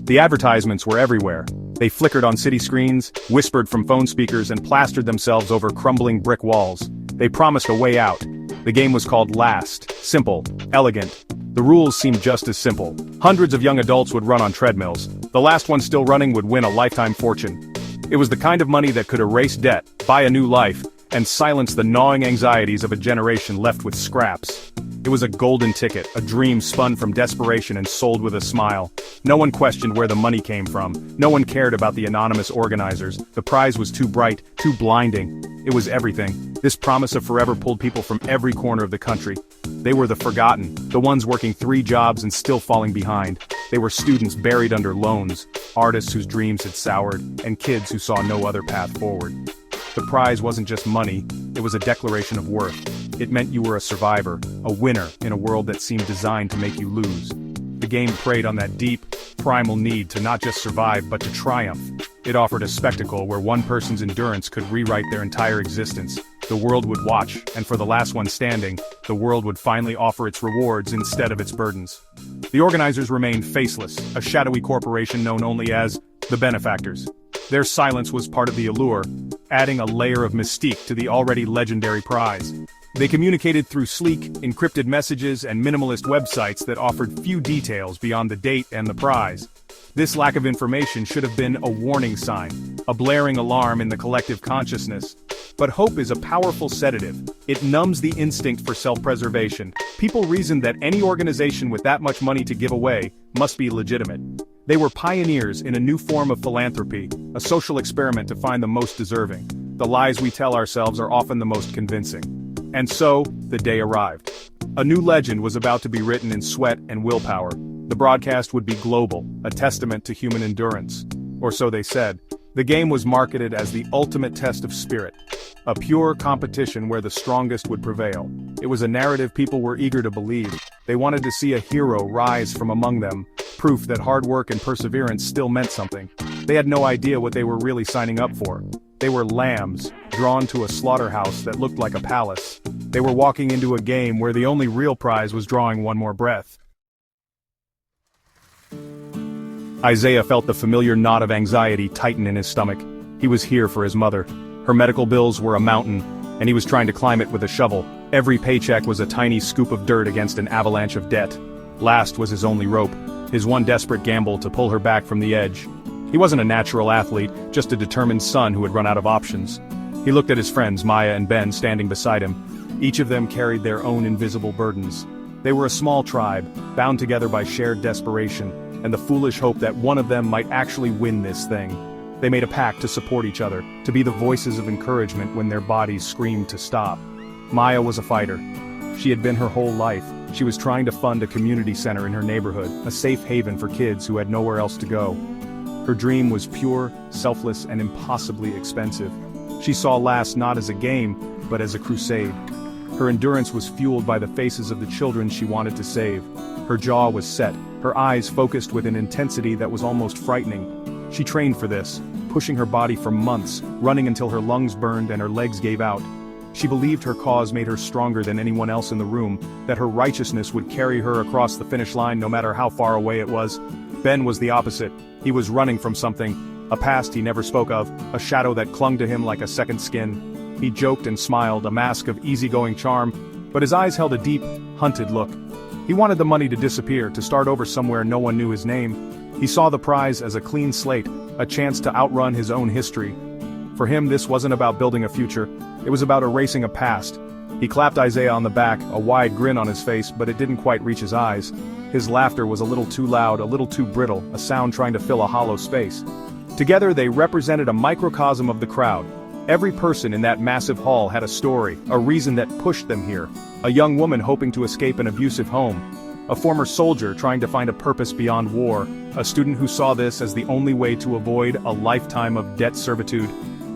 The advertisements were everywhere. They flickered on city screens, whispered from phone speakers, and plastered themselves over crumbling brick walls. They promised a way out. The game was called Last. Simple. Elegant. The rules seemed just as simple. Hundreds of young adults would run on treadmills. The last one still running would win a lifetime fortune. It was the kind of money that could erase debt, buy a new life, and silence the gnawing anxieties of a generation left with scraps. It was a golden ticket, a dream spun from desperation and sold with a smile. No one questioned where the money came from. No one cared about the anonymous organizers. The prize was too bright, too blinding. It was everything. This promise of forever pulled people from every corner of the country. They were the forgotten, the ones working 3 jobs and still falling behind. They were students buried under loans, artists whose dreams had soured, and kids who saw no other path forward. The prize wasn't just money, it was a declaration of worth. It meant you were a survivor, a winner in a world that seemed designed to make you lose. The game preyed on that deep, primal need to not just survive but to triumph. It offered a spectacle where one person's endurance could rewrite their entire existence. The world would watch, and for the last one standing, the world would finally offer its rewards instead of its burdens. The organizers remained faceless, a shadowy corporation known only as the benefactors. Their silence was part of the allure, adding a layer of mystique to the already legendary prize. They communicated through sleek, encrypted messages and minimalist websites that offered few details beyond the date and the prize. This lack of information should have been a warning sign, a blaring alarm in the collective consciousness. But hope is a powerful sedative. It numbs the instinct for self-preservation. People reasoned that any organization with that much money to give away must be legitimate. They were pioneers in a new form of philanthropy, a social experiment to find the most deserving. The lies we tell ourselves are often the most convincing. And so, the day arrived. A new legend was about to be written in sweat and willpower. The broadcast would be global, a testament to human endurance. Or so they said. The game was marketed as the ultimate test of spirit. A pure competition where the strongest would prevail. It was a narrative people were eager to believe. They wanted to see a hero rise from among them, proof that hard work and perseverance still meant something. They had no idea what they were really signing up for. They were lambs, drawn to a slaughterhouse that looked like a palace. They were walking into a game where the only real prize was drawing one more breath. Isaiah felt the familiar knot of anxiety tighten in his stomach. He was here for his mother. Her medical bills were a mountain, and he was trying to climb it with a shovel. Every paycheck was a tiny scoop of dirt against an avalanche of debt. Last was his only rope, his one desperate gamble to pull her back from the edge. He wasn't a natural athlete, just a determined son who had run out of options. He looked at his friends Maya and Ben standing beside him. Each of them carried their own invisible burdens. They were a small tribe, bound together by shared desperation, and the foolish hope that one of them might actually win this thing. They made a pact to support each other, to be the voices of encouragement when their bodies screamed to stop. Maya was a fighter. She had been her whole life. She was trying to fund a community center in her neighborhood, a safe haven for kids who had nowhere else to go. Her dream was pure, selfless, and impossibly expensive. She saw Last not as a game, but as a crusade. Her endurance was fueled by the faces of the children she wanted to save. Her jaw was set, her eyes focused with an intensity that was almost frightening. She trained for this, pushing her body for months, running until her lungs burned and her legs gave out. She believed her cause made her stronger than anyone else in the room, that her righteousness would carry her across the finish line no matter how far away it was. Ben was the opposite. He was running from something, a past he never spoke of, a shadow that clung to him like a second skin. He joked and smiled, a mask of easygoing charm, but his eyes held a deep, hunted look. He wanted the money to disappear, to start over somewhere no one knew his name. He saw the prize as a clean slate, a chance to outrun his own history. For him, this wasn't about building a future, it was about erasing a past. He clapped Isaiah on the back, a wide grin on his face, but it didn't quite reach his eyes. His laughter was a little too loud, a little too brittle, a sound trying to fill a hollow space. Together they represented a microcosm of the crowd. Every person in that massive hall had a story, a reason that pushed them here. A young woman hoping to escape an abusive home. A former soldier trying to find a purpose beyond war. A student who saw this as the only way to avoid a lifetime of debt servitude.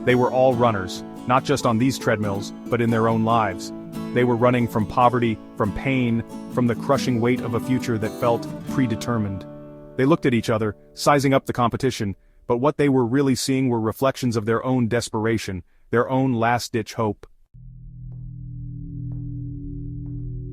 They were all runners, not just on these treadmills, but in their own lives. They were running from poverty, from pain, from the crushing weight of a future that felt predetermined. They looked at each other, sizing up the competition, but what they were really seeing were reflections of their own desperation, their own last-ditch hope.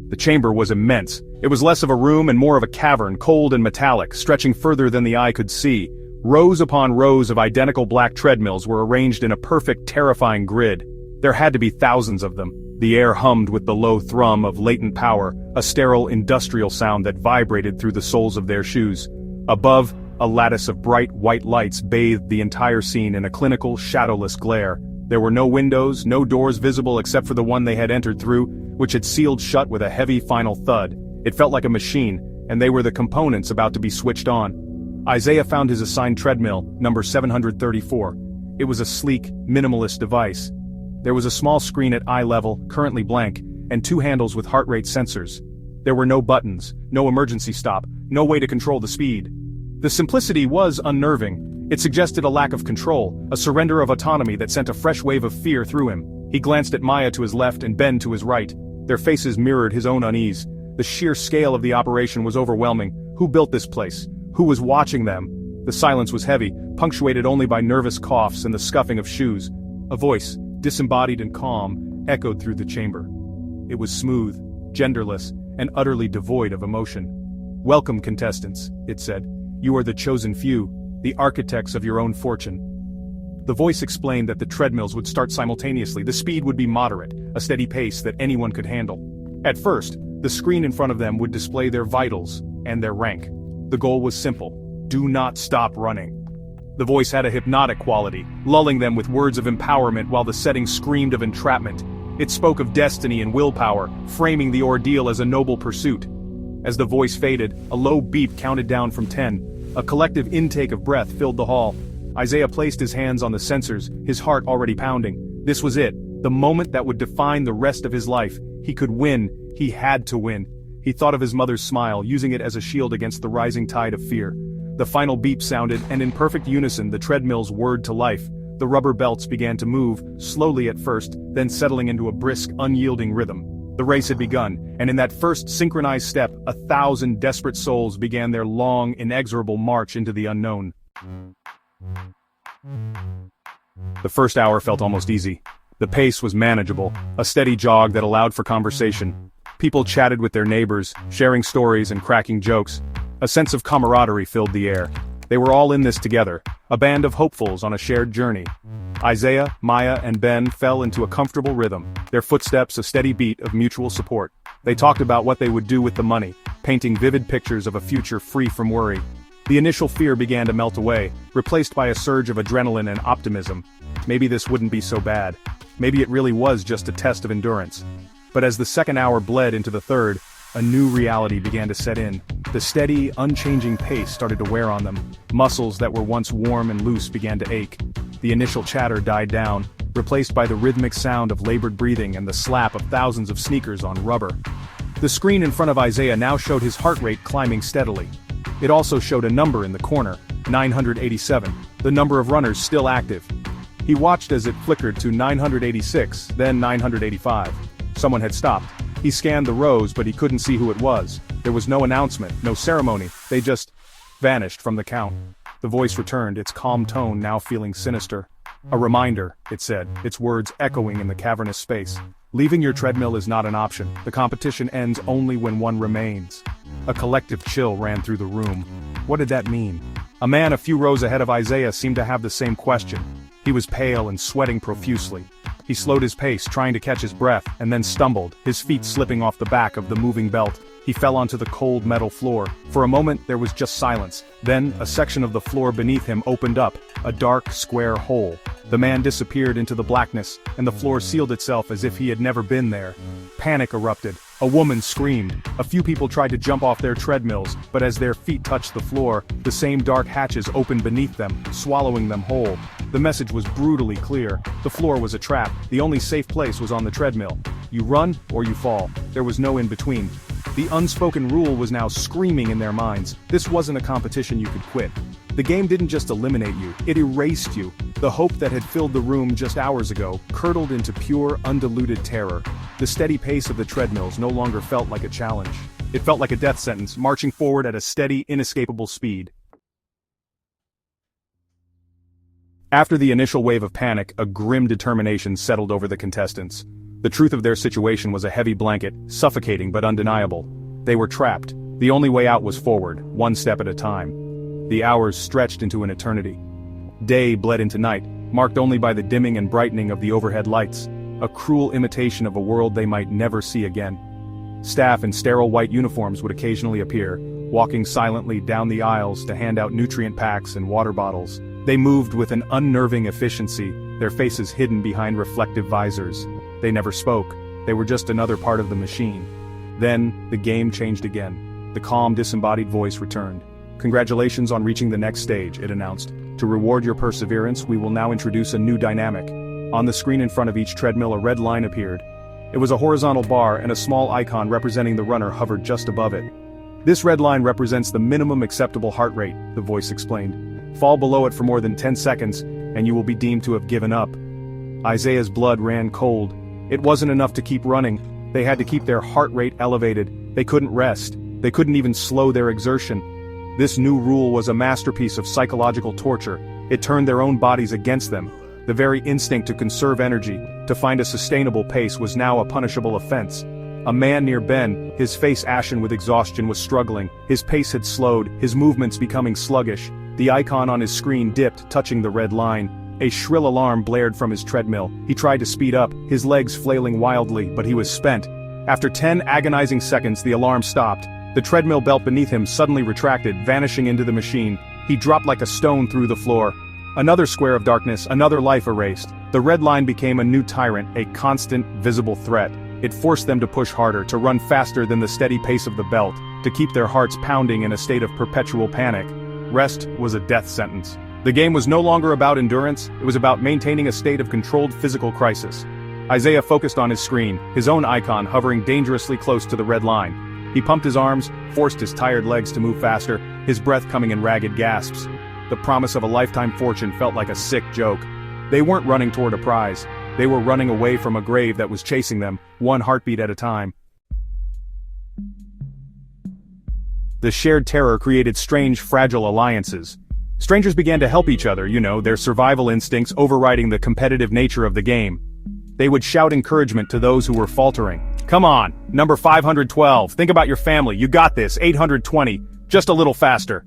The chamber was immense. It was less of a room and more of a cavern, cold and metallic, stretching further than the eye could see. Rows upon rows of identical black treadmills were arranged in a perfect, terrifying grid. There had to be thousands of them. The air hummed with the low thrum of latent power, a sterile industrial sound that vibrated through the soles of their shoes. Above, a lattice of bright white lights bathed the entire scene in a clinical, shadowless glare. There were no windows, no doors visible except for the one they had entered through, which had sealed shut with a heavy final thud. It felt like a machine, and they were the components about to be switched on. Isaiah found his assigned treadmill, number 734. It was a sleek, minimalist device. There was a small screen at eye level, currently blank, and 2 handles with heart rate sensors. There were no buttons, no emergency stop, no way to control the speed. The simplicity was unnerving. It suggested a lack of control, a surrender of autonomy that sent a fresh wave of fear through him. He glanced at Maya to his left and Ben to his right. Their faces mirrored his own unease. The sheer scale of the operation was overwhelming. Who built this place? Who was watching them? The silence was heavy, punctuated only by nervous coughs and the scuffing of shoes. A voice, disembodied and calm, echoed through the chamber. It was smooth, genderless, and utterly devoid of emotion. "Welcome, contestants," it said. "You are the chosen few, the architects of your own fortune." The voice explained that the treadmills would start simultaneously. The speed would be moderate, a steady pace that anyone could handle. At first, the screen in front of them would display their vitals and their rank. The goal was simple: do not stop running. The voice had a hypnotic quality, lulling them with words of empowerment while the setting screamed of entrapment. It spoke of destiny and willpower, framing the ordeal as a noble pursuit. As the voice faded, a low beep counted down from 10. A collective intake of breath filled the hall. Isaiah placed his hands on the sensors, his heart already pounding. This was it, the moment that would define the rest of his life. He could win. He had to win. He thought of his mother's smile, using it as a shield against the rising tide of fear. The final beep sounded, and in perfect unison the treadmills whirred to life. The rubber belts began to move, slowly at first, then settling into a brisk, unyielding rhythm. The race had begun, and in that first synchronized step, 1,000 desperate souls began their long, inexorable march into the unknown. The first hour felt almost easy. The pace was manageable, a steady jog that allowed for conversation. People chatted with their neighbors, sharing stories and cracking jokes. A sense of camaraderie filled the air. They were all in this together, a band of hopefuls on a shared journey. Isaiah, Maya, and Ben fell into a comfortable rhythm, their footsteps a steady beat of mutual support. They talked about what they would do with the money, painting vivid pictures of a future free from worry. The initial fear began to melt away, replaced by a surge of adrenaline and optimism. Maybe this wouldn't be so bad. Maybe it really was just a test of endurance. But as the second hour bled into the third, a new reality began to set in. The steady, unchanging pace started to wear on them. Muscles that were once warm and loose began to ache. The initial chatter died down, replaced by the rhythmic sound of labored breathing and the slap of thousands of sneakers on rubber. The screen in front of Isaiah now showed his heart rate climbing steadily. It also showed a number in the corner, 987, the number of runners still active. He watched as it flickered to 986, then 985. Someone had stopped. He scanned the rows, but he couldn't see who it was. There was no announcement, no ceremony. They just vanished from the count. The voice returned, its calm tone now feeling sinister. "A reminder," it said, its words echoing in the cavernous space. "Leaving your treadmill is not an option. The competition ends only when one remains." A collective chill ran through the room. What did that mean? A man a few rows ahead of Isaiah seemed to have the same question. He was pale and sweating profusely. He slowed his pace, trying to catch his breath, and then stumbled, his feet slipping off the back of the moving belt. He fell onto the cold metal floor. For a moment there was just silence. Then, a section of the floor beneath him opened up, a dark, square hole. The man disappeared into the blackness, and the floor sealed itself as if he had never been there. Panic erupted. A woman screamed. A few people tried to jump off their treadmills, but as their feet touched the floor, the same dark hatches opened beneath them, swallowing them whole. The message was brutally clear. The floor was a trap. The only safe place was on the treadmill. You run, or you fall. There was no in between. The unspoken rule was now screaming in their minds. This wasn't a competition you could quit. The game didn't just eliminate you, it erased you. The hope that had filled the room just hours ago curdled into pure, undiluted terror. The steady pace of the treadmills no longer felt like a challenge. It felt like a death sentence, marching forward at a steady, inescapable speed. After the initial wave of panic, a grim determination settled over the contestants. The truth of their situation was a heavy blanket, suffocating but undeniable. They were trapped. The only way out was forward, one step at a time. The hours stretched into an eternity. Day bled into night, marked only by the dimming and brightening of the overhead lights, a cruel imitation of a world they might never see again. Staff in sterile white uniforms would occasionally appear, walking silently down the aisles to hand out nutrient packs and water bottles. They moved with an unnerving efficiency, their faces hidden behind reflective visors. They never spoke. They were just another part of the machine. Then, the game changed again. The calm, disembodied voice returned. "Congratulations on reaching the next stage," it announced. "To reward your perseverance, we will now introduce a new dynamic." On the screen in front of each treadmill a red line appeared. It was a horizontal bar, and a small icon representing the runner hovered just above it. "This red line represents the minimum acceptable heart rate," the voice explained. "Fall below it for more than 10 seconds, and you will be deemed to have given up." Isaiah's blood ran cold. It wasn't enough to keep running. They had to keep their heart rate elevated. They couldn't rest. They couldn't even slow their exertion. This new rule was a masterpiece of psychological torture. It turned their own bodies against them. The very instinct to conserve energy, to find a sustainable pace, was now a punishable offense. A man near Ben, his face ashen with exhaustion, was struggling. His pace had slowed, his movements becoming sluggish. The icon on his screen dipped, touching the red line. A shrill alarm blared from his treadmill. He tried to speed up, his legs flailing wildly, but he was spent. After 10 agonizing seconds, the alarm stopped. The treadmill belt beneath him suddenly retracted, vanishing into the machine. He dropped like a stone through the floor. Another square of darkness, another life erased. The red line became a new tyrant, a constant, visible threat. It forced them to push harder, to run faster than the steady pace of the belt, to keep their hearts pounding in a state of perpetual panic. Rest was a death sentence. The game was no longer about endurance, it was about maintaining a state of controlled physical crisis. Isaiah focused on his screen, his own icon hovering dangerously close to the red line. He pumped his arms, forced his tired legs to move faster, his breath coming in ragged gasps. The promise of a lifetime fortune felt like a sick joke. They weren't running toward a prize. They were running away from a grave that was chasing them, one heartbeat at a time. The shared terror created strange, fragile alliances. Strangers began to help each other, their survival instincts overriding the competitive nature of the game. They would shout encouragement to those who were faltering. "Come on, number 512, think about your family, you got this, 820, just a little faster."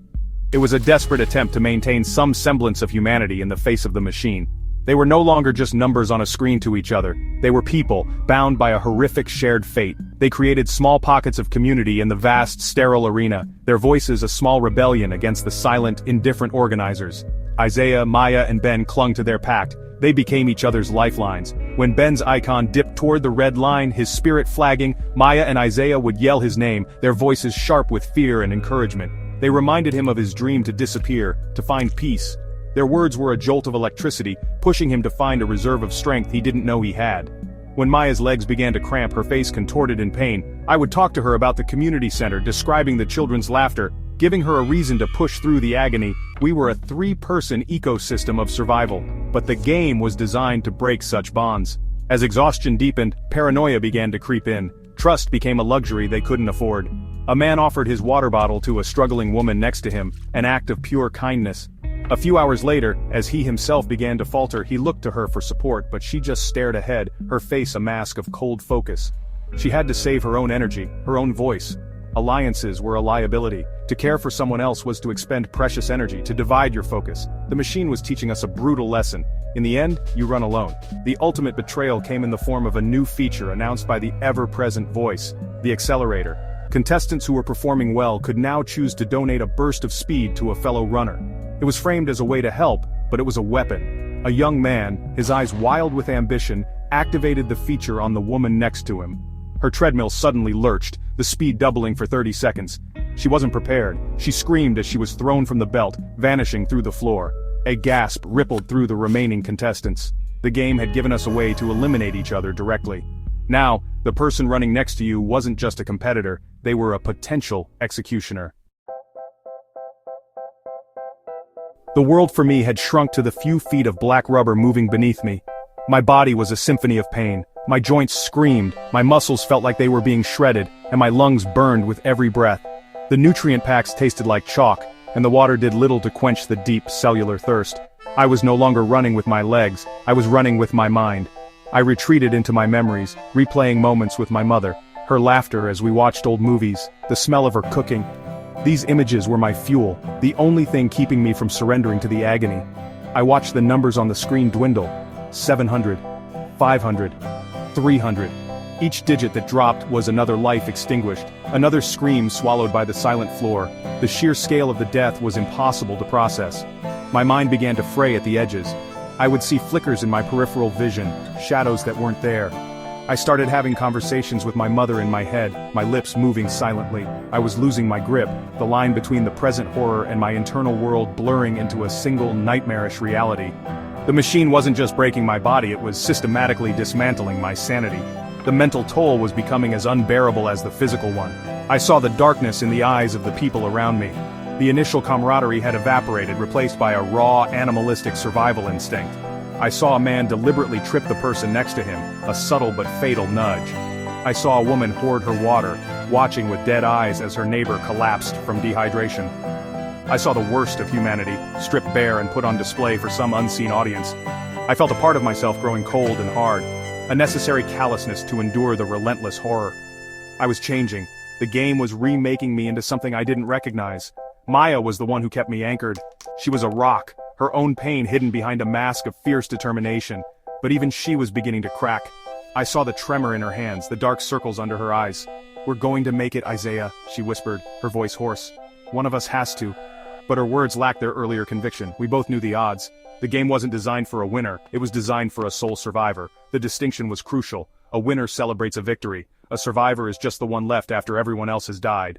It was a desperate attempt to maintain some semblance of humanity in the face of the machine. They were no longer just numbers on a screen to each other. They were people, bound by a horrific shared fate. They created small pockets of community in the vast, sterile arena, their voices a small rebellion against the silent, indifferent organizers. Isaiah, Maya, and Ben clung to their pact. They became each other's lifelines. When Ben's icon dipped toward the red line, his spirit flagging, Maya and Isaiah would yell his name, their voices sharp with fear and encouragement. They reminded him of his dream to disappear, to find peace. Their words were a jolt of electricity, pushing him to find a reserve of strength he didn't know he had. When Maya's legs began to cramp, her face contorted in pain, I would talk to her about the community center, describing the children's laughter, giving her a reason to push through the agony. We were a 3-person ecosystem of survival, but the game was designed to break such bonds. As exhaustion deepened, paranoia began to creep in. Trust became a luxury they couldn't afford. A man offered his water bottle to a struggling woman next to him, an act of pure kindness. A few hours later, as he himself began to falter, he looked to her for support, but she just stared ahead, her face a mask of cold focus. She had to save her own energy, her own voice. Alliances were a liability. To care for someone else was to expend precious energy, to divide your focus. The machine was teaching us a brutal lesson. In the end, you run alone. The ultimate betrayal came in the form of a new feature announced by the ever-present voice, the accelerator. Contestants who were performing well could now choose to donate a burst of speed to a fellow runner. It was framed as a way to help, but it was a weapon. A young man, his eyes wild with ambition, activated the feature on the woman next to him. Her treadmill suddenly lurched, the speed doubling for 30 seconds. She wasn't prepared. She screamed as she was thrown from the belt, vanishing through the floor. A gasp rippled through the remaining contestants. The game had given us a way to eliminate each other directly. Now, the person running next to you wasn't just a competitor, they were a potential executioner. The world for me had shrunk to the few feet of black rubber moving beneath me. My body was a symphony of pain. My joints screamed, my muscles felt like they were being shredded, and my lungs burned with every breath. The nutrient packs tasted like chalk, and the water did little to quench the deep cellular thirst. I was no longer running with my legs, I was running with my mind. I retreated into my memories, replaying moments with my mother, her laughter as we watched old movies, the smell of her cooking. These images were my fuel, the only thing keeping me from surrendering to the agony. I watched the numbers on the screen dwindle. 700, 500, 300. Each digit that dropped was another life extinguished, another scream swallowed by the silent floor. The sheer scale of the death was impossible to process. My mind began to fray at the edges. I would see flickers in my peripheral vision, shadows that weren't there. I started having conversations with my mother in my head, my lips moving silently. I was losing my grip, the line between the present horror and my internal world blurring into a single nightmarish reality. The machine wasn't just breaking my body, it was systematically dismantling my sanity. The mental toll was becoming as unbearable as the physical one. I saw the darkness in the eyes of the people around me. The initial camaraderie had evaporated, replaced by a raw, animalistic survival instinct. I saw a man deliberately trip the person next to him, a subtle but fatal nudge. I saw a woman hoard her water, watching with dead eyes as her neighbor collapsed from dehydration. I saw the worst of humanity, stripped bare and put on display for some unseen audience. I felt a part of myself growing cold and hard, a necessary callousness to endure the relentless horror. I was changing. The game was remaking me into something I didn't recognize. Maya was the one who kept me anchored. She was a rock, her own pain hidden behind a mask of fierce determination. But even she was beginning to crack. I saw the tremor in her hands, the dark circles under her eyes. "We're going to make it, Isaiah," she whispered, her voice hoarse. "One of us has to." But her words lacked their earlier conviction. We both knew the odds. The game wasn't designed for a winner, it was designed for a sole survivor. The distinction was crucial. A winner celebrates a victory. A survivor is just the one left after everyone else has died.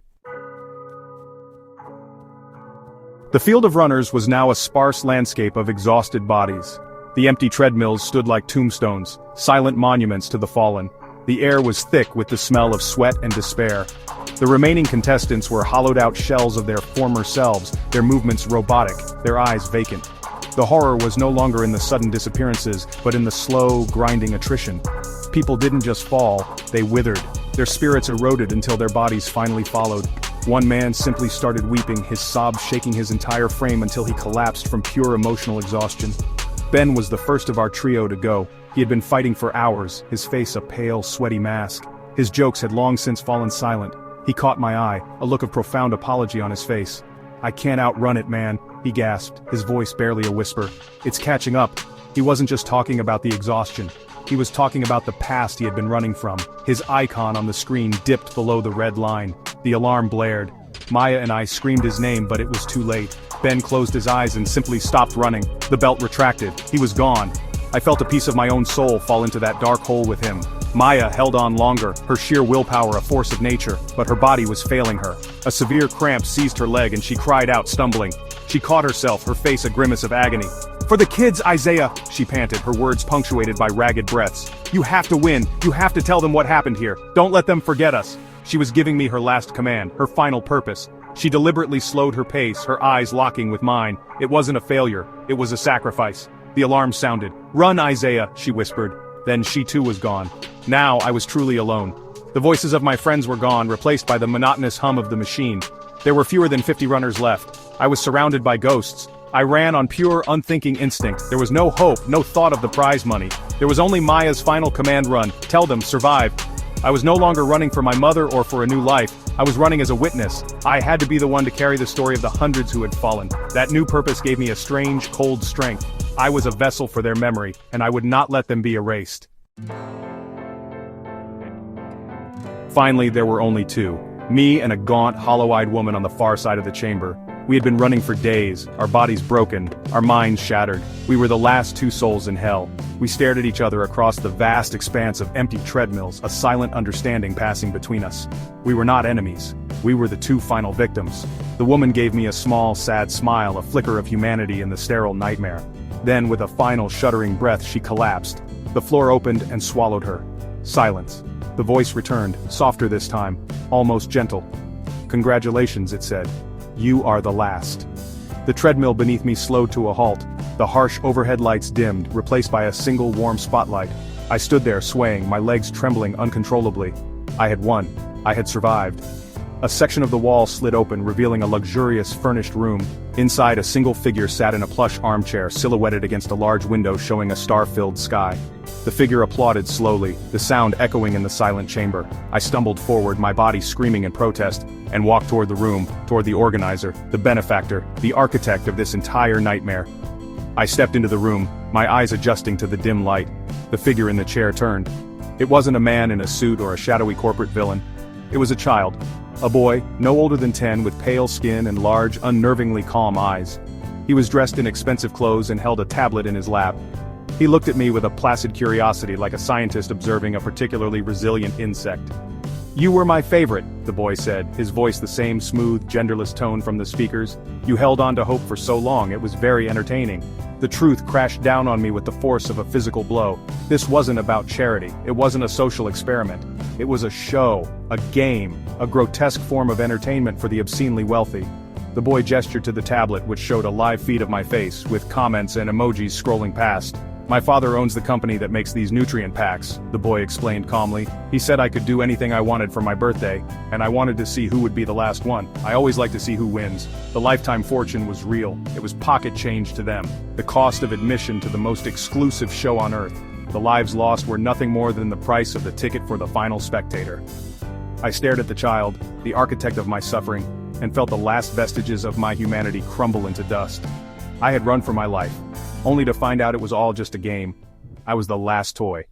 The field of runners was now a sparse landscape of exhausted bodies. The empty treadmills stood like tombstones, silent monuments to the fallen. The air was thick with the smell of sweat and despair. The remaining contestants were hollowed-out shells of their former selves, their movements robotic, their eyes vacant. The horror was no longer in the sudden disappearances, but in the slow, grinding attrition. People didn't just fall, they withered. Their spirits eroded until their bodies finally followed. One man simply started weeping, his sobs shaking his entire frame until he collapsed from pure emotional exhaustion. Ben was the first of our trio to go. He had been fighting for hours, his face a pale, sweaty mask. His jokes had long since fallen silent. He caught my eye, a look of profound apology on his face. "I can't outrun it, man," he gasped, his voice barely a whisper. "It's catching up." He wasn't just talking about the exhaustion. He was talking about the past he had been running from. His icon on the screen dipped below the red line. The alarm blared. Maya and I screamed his name, but it was too late. Ben closed his eyes and simply stopped running. The belt retracted. He was gone. I felt a piece of my own soul fall into that dark hole with him. Maya held on longer, her sheer willpower a force of nature, but her body was failing her. A severe cramp seized her leg and she cried out, stumbling. She caught herself, her face a grimace of agony. "For the kids, Isaiah," she panted, her words punctuated by ragged breaths. "You have to win. You have to tell them what happened here. Don't let them forget us." She was giving me her last command, her final purpose. She deliberately slowed her pace, her eyes locking with mine. It wasn't a failure, it was a sacrifice. The alarm sounded. "Run, Isaiah," she whispered. Then she too was gone. Now I was truly alone. The voices of my friends were gone, replaced by the monotonous hum of the machine. There were fewer than 50 runners left. I was surrounded by ghosts. I ran on pure, unthinking instinct. There was no hope, no thought of the prize money. There was only Maya's final command run. Tell them, survive. I was no longer running for my mother or for a new life. I was running as a witness. I had to be the one to carry the story of the hundreds who had fallen. That new purpose gave me a strange, cold strength. I was a vessel for their memory, and I would not let them be erased. Finally, there were only two. Me and a gaunt, hollow-eyed woman on the far side of the chamber. We had been running for days, our bodies broken, our minds shattered. We were the last two souls in hell. We stared at each other across the vast expanse of empty treadmills, a silent understanding passing between us. We were not enemies. We were the two final victims. The woman gave me a small, sad smile, a flicker of humanity in the sterile nightmare. Then, with a final shuddering breath, she collapsed. The floor opened and swallowed her. Silence. The voice returned, softer this time, almost gentle. "Congratulations," it said. "You are the last." The treadmill beneath me slowed to a halt. The harsh overhead lights dimmed, replaced by a single warm spotlight. I stood there swaying, my legs trembling uncontrollably. I had won. I had survived. A section of the wall slid open, revealing a luxurious, furnished room. Inside, a single figure sat in a plush armchair, silhouetted against a large window showing a star-filled sky. The figure applauded slowly, the sound echoing in the silent chamber. I stumbled forward, my body screaming in protest, and walked toward the room, toward the organizer, the benefactor, the architect of this entire nightmare. I stepped into the room, my eyes adjusting to the dim light. The figure in the chair turned. It wasn't a man in a suit or a shadowy corporate villain. It was a child. A boy, no older than 10, with pale skin and large, unnervingly calm eyes. He was dressed in expensive clothes and held a tablet in his lap. He looked at me with a placid curiosity, like a scientist observing a particularly resilient insect. "You were my favorite," the boy said, his voice the same smooth, genderless tone from the speakers. "You held on to hope for so long, it was very entertaining." The truth crashed down on me with the force of a physical blow. This wasn't about charity, it wasn't a social experiment. It was a show, a game, a grotesque form of entertainment for the obscenely wealthy. The boy gestured to the tablet, which showed a live feed of my face, with comments and emojis scrolling past. "My father owns the company that makes these nutrient packs," the boy explained calmly. "He said I could do anything I wanted for my birthday, and I wanted to see who would be the last one. I always like to see who wins." The lifetime fortune was real. It was pocket change to them. The cost of admission to the most exclusive show on earth. The lives lost were nothing more than the price of the ticket for the final spectator. I stared at the child, the architect of my suffering, and felt the last vestiges of my humanity crumble into dust. I had run for my life, only to find out it was all just a game. I was the last toy.